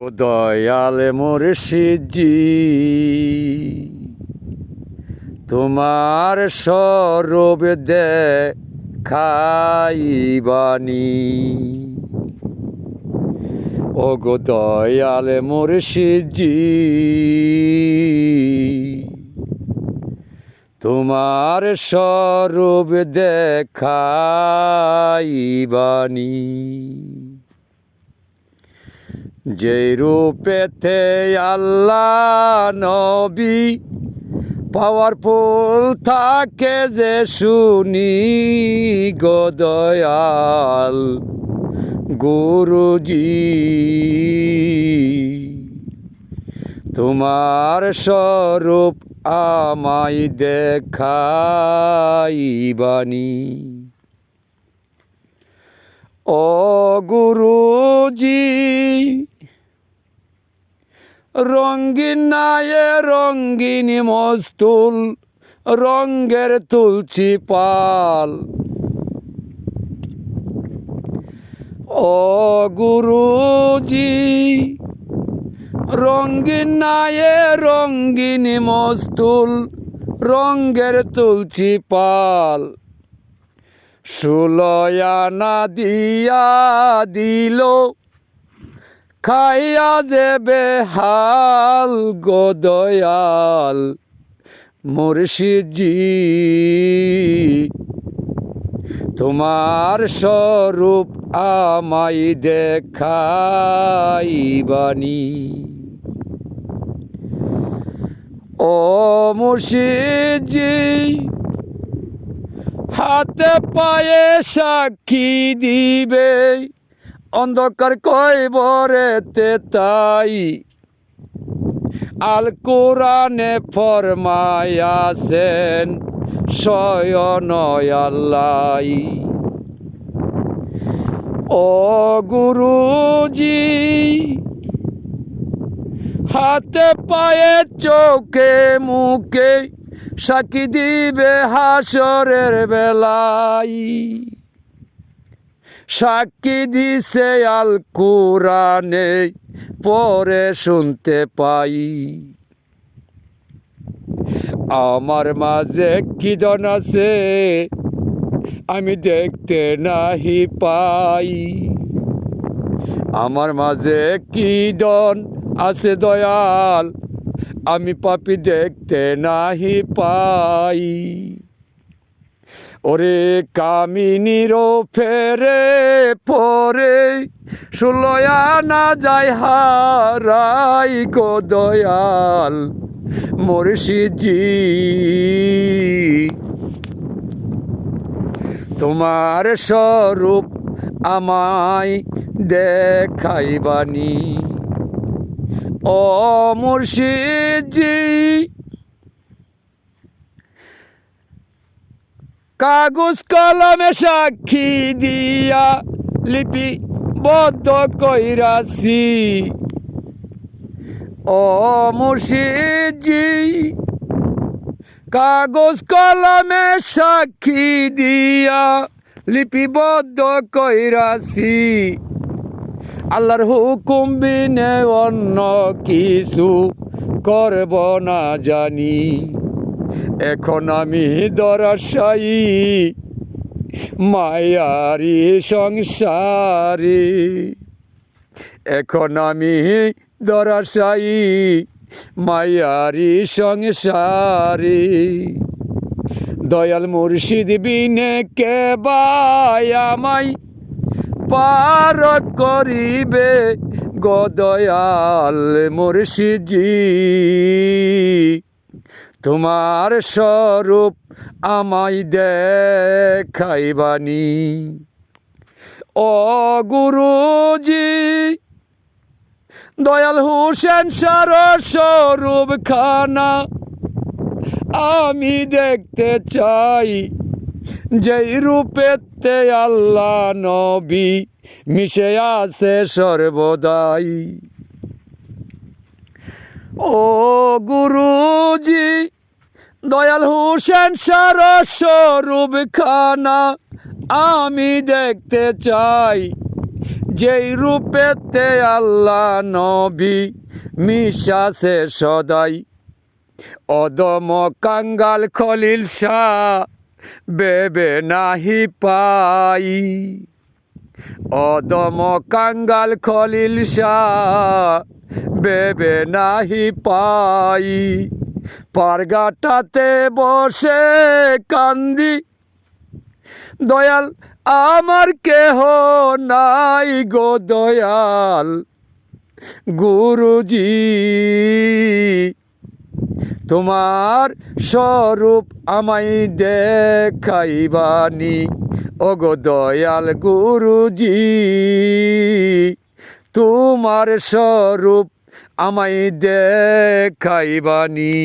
ও দয়াল মুর্শিদজি, তোমার স্বরূপ দেখাইবানি। ও গো দয়াল মুর্শিদজি, তোমার স্বরূপ দেখাইবানি। যে রূপেতে আল্লাহ নবী পাওয়ারফুল থাকে যে শুনি গো দয়াল গুরুজি, তোমার স্বরূপ আমায় দেখাইবানি। ও গুরুজি, রঙ্গিন নায়ে রঙ্গিন মস্তুল রঙ্গের তুলছি পাল। ও গুরুজি, রঙ্গিন নায়ে রঙ্গিন মস্তুল রঙ্গের তুলছি পাল। সুলয়ানা দিয়া দিল খাইয়া যে বেহাল গো দয়াল মুর্শিদজি, তোমার স্বরূপ আমায় দেখাইবানি। ও মুর্শিদজি, হাতে পায়ে সাক্ষী দিবে অন্ধকার কয়বরেতে তাই। আল কোরআনে ফরমায়াছেন স্বয়ং আল্লাহ। ও গুরুজি, হাতে পায়ে চোখে মুখে সাক্ষী দিবে হাসরের বেলায়। সাক্ষী দিছে আল কোরআনে পরে শুনতে পাই। আমার মাঝে কি জন আছে আমি দেখতে নাহি পাই। আমার মাঝে কি জন আছে দয়াল আমি পাপী দেখতে নাহি পাই। ওরে কামিনীর ফেরে পরে সুলয়ানা যায় হারাই গো দয়াল মুর্শিদজি, তোমার স্বরূপ আমায় দেখাইবানি। ও মুর্শিদজি, কাগজ কলমে সাক্ষী দিয়া লিপিবদ্ধ কইরাছি। ও মুর্শিদজি, কাগজ কলমে সাক্ষী দিয়া লিপিবদ্ধ কইরাছি। আল্লাহর হুকুম বিনে অন্য কিছু করব না জানি। এখন আমি দরাশায়ী মায়ারি সংসারে। এখন আমি দরাশায়ী মায়ারি সংসারে। দয়াল মুর্শিদ বিনে কে বাই আমায় পার করিবে গো দয়াল মুর্শিদজি, তোমার স্বরূপ আমায় দেখাইবানি। ও গুরুজি, দয়াল হোসেন সার স্বরূপ খানা আমি দেখতে চাই। যেই রূপেতে আল্লাহ নবী মিশে আছে সর্বদাই। ও গুরুজি, দয়াল হোসেন সার স্বরূপ খানা আমি দেখতে চাই। যেই রূপেতে আল্লাহ নবী মিশাছে সদাই অদম কাঙ্গাল খলিল শাহ বেবে নাহি পাই অদম কাঙ্গাল খলিল শাহ বেবে নাহি পাই পারগাটাতে বসে কান্দি দয়াল আমার কেহ নাই গো দয়াল গুরুজি তোমার স্বরূপ আমায় দেখাইবানি ওগো দয়াল গুরুজি তোমার স্বরূপ আমায় দেখাইবানি।